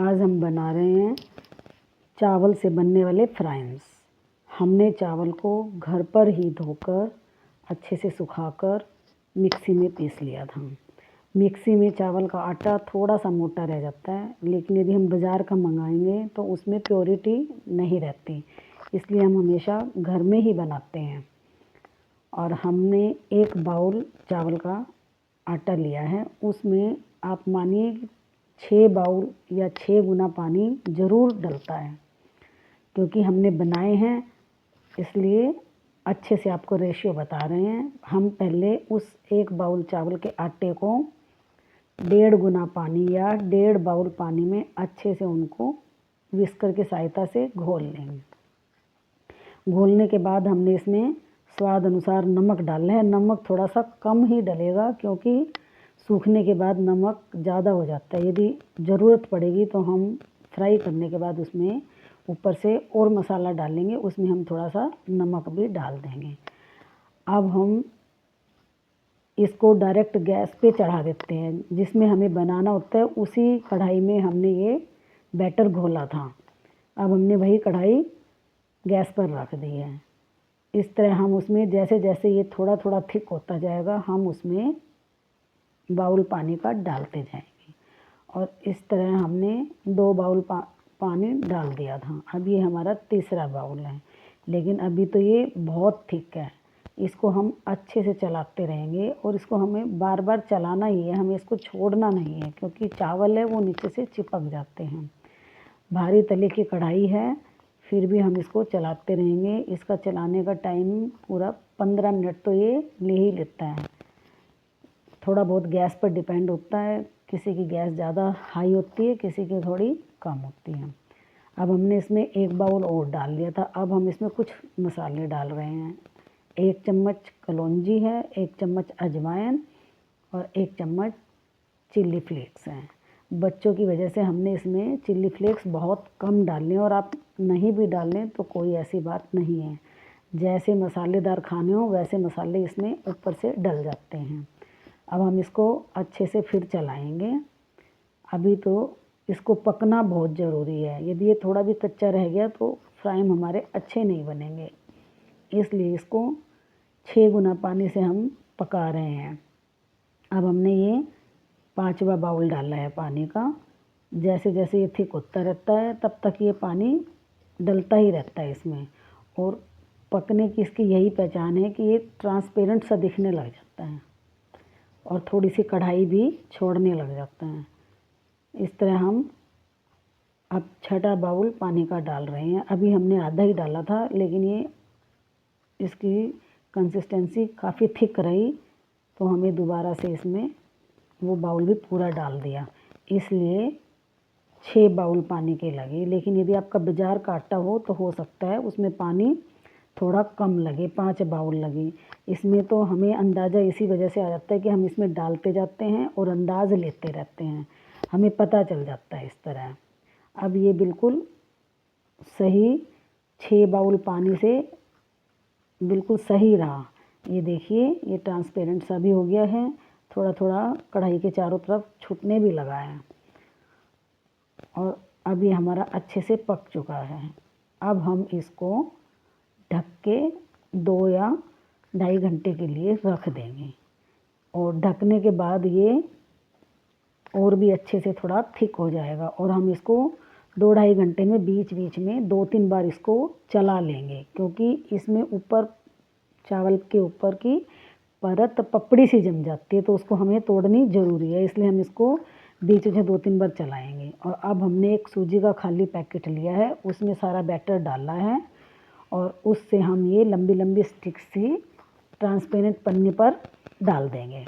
आज हम बना रहे हैं चावल से बनने वाले फ्राइज़। हमने चावल को घर पर ही धोकर अच्छे से सुखाकर मिक्सी में पीस लिया था। मिक्सी में चावल का आटा थोड़ा सा मोटा रह जाता है, लेकिन यदि हम बाज़ार का मंगाएंगे तो उसमें प्योरिटी नहीं रहती, इसलिए हम हमेशा घर में ही बनाते हैं। और हमने 1 बाउल चावल का आटा लिया है, उसमें आप मानिए 6 बाउल या 6 गुना पानी ज़रूर डलता है, क्योंकि हमने बनाए हैं इसलिए अच्छे से आपको रेशियो बता रहे हैं। हम पहले उस 1 बाउल चावल के आटे को 1.5 गुना पानी या 1.5 बाउल पानी में अच्छे से उनको विस्कर की सहायता से घोल लेंगे। घोलने के बाद हमने इसमें स्वाद अनुसार नमक डालना है। नमक थोड़ा सा कम ही डलेगा, क्योंकि सूखने के बाद नमक ज़्यादा हो जाता है। यदि ज़रूरत पड़ेगी तो हम फ्राई करने के बाद उसमें ऊपर से और मसाला डालेंगे, उसमें हम थोड़ा सा नमक भी डाल देंगे। अब हम इसको डायरेक्ट गैस पे चढ़ा देते हैं। जिसमें हमें बनाना होता है उसी कढ़ाई में हमने ये बैटर घोला था। अब हमने वही कढ़ाई गैस पर रख दी है। इस तरह हम उसमें जैसे जैसे ये थोड़ा थोड़ा थिक होता जाएगा, हम उसमें बाउल पानी का डालते जाएंगे। और इस तरह हमने 2 बाउल पानी डाल दिया था। अब ये हमारा तीसरा बाउल है, लेकिन अभी तो ये बहुत थिक है। इसको हम अच्छे से चलाते रहेंगे और इसको हमें बार बार चलाना ही है, हमें इसको छोड़ना नहीं है, क्योंकि चावल है वो नीचे से चिपक जाते हैं। भारी तले की कढ़ाई है, फिर भी हम इसको चलाते रहेंगे। इसका चलाने का टाइम पूरा 15 मिनट तो ये ले ही लेता है। थोड़ा बहुत गैस पर डिपेंड होता है, किसी की गैस ज़्यादा हाई होती है, किसी की थोड़ी कम होती है। अब हमने इसमें 1 बाउल और डाल दिया था। अब हम इसमें कुछ मसाले डाल रहे हैं। 1 चम्मच कलौंजी है, 1 चम्मच अजवाइन और 1 चम्मच चिल्ली फ्लेक्स हैं। बच्चों की वजह से हमने इसमें चिल्ली फ्लेक्स बहुत कम डालने, और आप नहीं भी डालें तो कोई ऐसी बात नहीं है। जैसे मसालेदार खाने हो वैसे मसाले इसमें ऊपर से डल जाते हैं। अब हम इसको अच्छे से फिर चलाएंगे। अभी तो इसको पकना बहुत ज़रूरी है। यदि ये थोड़ा भी कच्चा रह गया तो फ्राई हमारे अच्छे नहीं बनेंगे, इसलिए इसको 6 गुना पानी से हम पका रहे हैं। अब हमने ये 5वां बाउल डाला है पानी का। जैसे जैसे ये थिक होता रहता है तब तक ये पानी डलता ही रहता है इसमें। और पकने की इसकी यही पहचान है कि ये ट्रांसपेरेंट सा दिखने लग जाता है और थोड़ी सी कढ़ाई भी छोड़ने लग जाता है। इस तरह हम अब 6वां बाउल पानी का डाल रहे हैं। अभी हमने आधा ही डाला था, लेकिन ये इसकी कंसिस्टेंसी काफ़ी थिक रही तो हमें दोबारा से इसमें वो बाउल भी पूरा डाल दिया, इसलिए 6 बाउल पानी के लगे। लेकिन यदि आपका बाज़ार का आटा हो तो हो सकता है उसमें पानी थोड़ा कम लगे, 5 बाउल लगे। इसमें तो हमें अंदाज़ा इसी वजह से आ जाता है कि हम इसमें डालते जाते हैं और अंदाज़ लेते रहते हैं, हमें पता चल जाता है इस तरह। अब ये बिल्कुल सही 6 बाउल पानी से बिल्कुल सही रहा। ये देखिए ये ट्रांसपेरेंट सा भी हो गया है, थोड़ा थोड़ा कढ़ाई के चारों तरफ छूटने भी लगा है और अब ये हमारा अच्छे से पक चुका है। अब हम इसको ढक के 2 या 2.5 घंटे के लिए रख देंगे, और ढकने के बाद ये और भी अच्छे से थोड़ा थिक हो जाएगा। और हम इसको 2-2.5 घंटे में बीच बीच में 2-3 बार इसको चला लेंगे, क्योंकि इसमें ऊपर चावल के ऊपर की परत पपड़ी सी जम जाती है तो उसको हमें तोड़नी ज़रूरी है, इसलिए हम इसको बीच में 2-3 बार चलाएंगे। और अब हमने एक सूजी का खाली पैकेट लिया है, उसमें सारा बैटर डाला है और उससे हम ये लंबी लंबी स्टिक सी ट्रांसपेरेंट पन्नी पर डाल देंगे।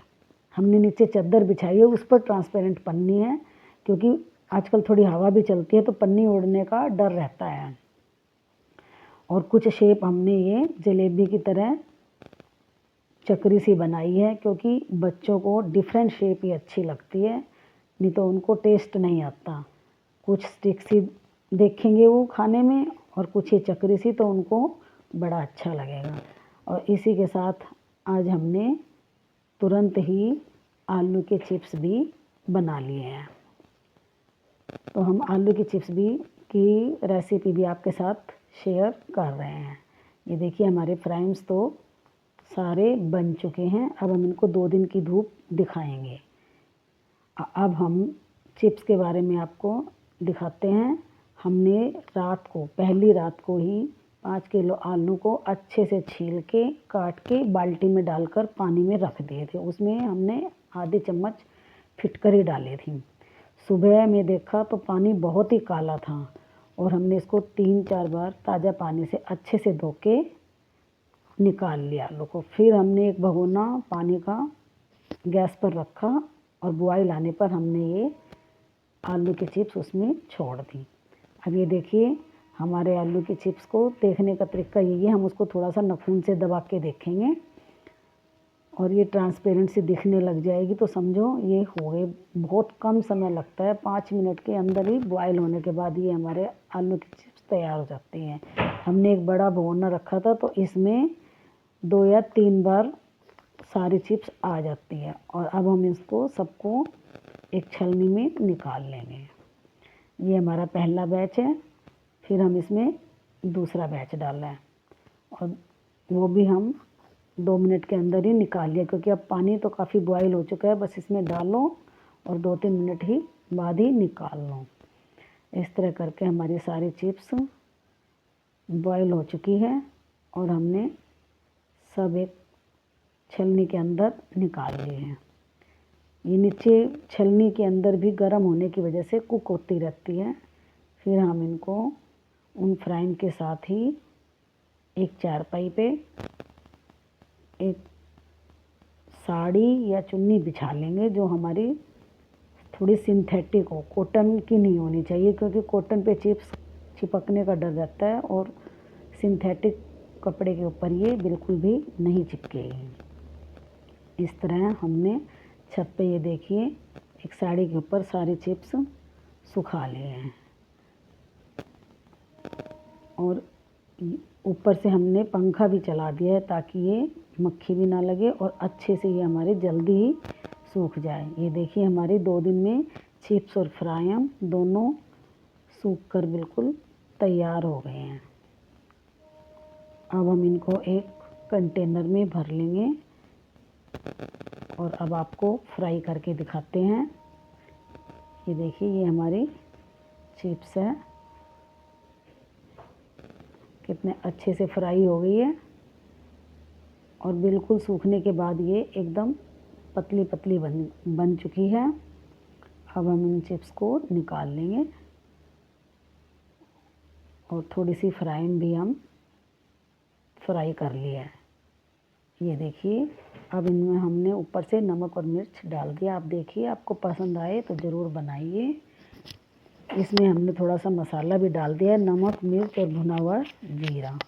हमने नीचे चादर बिछाई है, उस पर ट्रांसपेरेंट पन्नी है, क्योंकि आजकल थोड़ी हवा भी चलती है तो पन्नी उड़ने का डर रहता है। और कुछ शेप हमने ये जलेबी की तरह चक्री सी बनाई है, क्योंकि बच्चों को डिफरेंट शेप ही अच्छी लगती है, नहीं तो उनको टेस्ट नहीं आता। कुछ स्टिक सी देखेंगे वो खाने में और कुछ ये चक्री सी, तो उनको बड़ा अच्छा लगेगा। और इसी के साथ आज हमने तुरंत ही आलू के चिप्स भी बना लिए हैं। तो हम आलू की चिप्स भी की रेसिपी भी आपके साथ शेयर कर रहे हैं। ये देखिए हमारे फ्राइम्स तो सारे बन चुके हैं। अब हम इनको 2 दिन की धूप दिखाएंगे। अब हम चिप्स के बारे में आपको दिखाते हैं। हमने पहली रात को ही 5 किलो आलू को अच्छे से छील के काट के बाल्टी में डालकर पानी में रख दिए थे। उसमें हमने आधे चम्मच फिटकरी डाली थी। सुबह में देखा तो पानी बहुत ही काला था और हमने इसको 3-4 बार ताज़ा पानी से अच्छे से धो के निकाल लिया आलू को। फिर हमने एक भगोना पानी का गैस पर रखा और बॉयल आने पर हमने ये आलू की चिप्स उसमें छोड़ दी। अब ये देखिए हमारे आलू की चिप्स को देखने का तरीका यही है। हम उसको थोड़ा सा नाखून से दबा के देखेंगे और ये ट्रांसपेरेंट सी दिखने लग जाएगी तो समझो ये हो गए। बहुत कम समय लगता है, 5 मिनट के अंदर ही बॉयल होने के बाद ये हमारे आलू की चिप्स तैयार हो जाती हैं। हमने एक बड़ा भगोना रखा था तो इसमें 2 या 3 बार सारी चिप्स आ जाती है। और अब हम इसको सबको एक छलनी में निकाल लेंगे। ये हमारा पहला बैच है। फिर हम इसमें दूसरा बैच डाल रहे हैं और वो भी हम 2 मिनट के अंदर ही निकाल लिया, क्योंकि अब पानी तो काफ़ी बॉयल हो चुका है। बस इसमें डालो और 2-3 मिनट ही बाद ही निकाल लो। इस तरह करके हमारी सारी चिप्स बॉयल हो चुकी है और हमने सब एक छलनी के अंदर निकाल लिए हैं। ये नीचे छलनी के अंदर भी गर्म होने की वजह से कुक होती रहती है। फिर हम इनको उन फ्राइम के साथ ही एक चारपाई पे एक साड़ी या चुन्नी बिछा लेंगे जो हमारी थोड़ी सिंथेटिक हो, कॉटन की नहीं होनी चाहिए, क्योंकि कॉटन पे चिप्स चिपकने का डर रहता है और सिंथेटिक कपड़े के ऊपर ये बिल्कुल भी नहीं चिपकेगी। इस तरह हमने छत पे ये देखिए एक साड़ी के ऊपर सारी चिप्स सुखा लिए हैं और ऊपर से हमने पंखा भी चला दिया है ताकि ये मक्खी भी ना लगे और अच्छे से ये हमारी जल्दी ही सूख जाए। ये देखिए हमारी 2 दिन में चिप्स और फ्राइम दोनों सूख कर बिल्कुल तैयार हो गए हैं। अब हम इनको एक कंटेनर में भर लेंगे और अब आपको फ्राई करके दिखाते हैं। ये देखिए ये हमारी चिप्स है, कितने अच्छे से फ्राई हो गई है और बिल्कुल सूखने के बाद ये एकदम पतली पतली बन चुकी है। अब हम इन चिप्स को निकाल लेंगे और थोड़ी सी फ्राइम भी हम फ्राई कर लिया है। ये देखिए अब इनमें हमने ऊपर से नमक और मिर्च डाल दिया। आप देखिए आपको पसंद आए तो ज़रूर बनाइए। इसमें हमने थोड़ा सा मसाला भी डाल दिया है, नमक, मिर्च और भुना हुआ जीरा।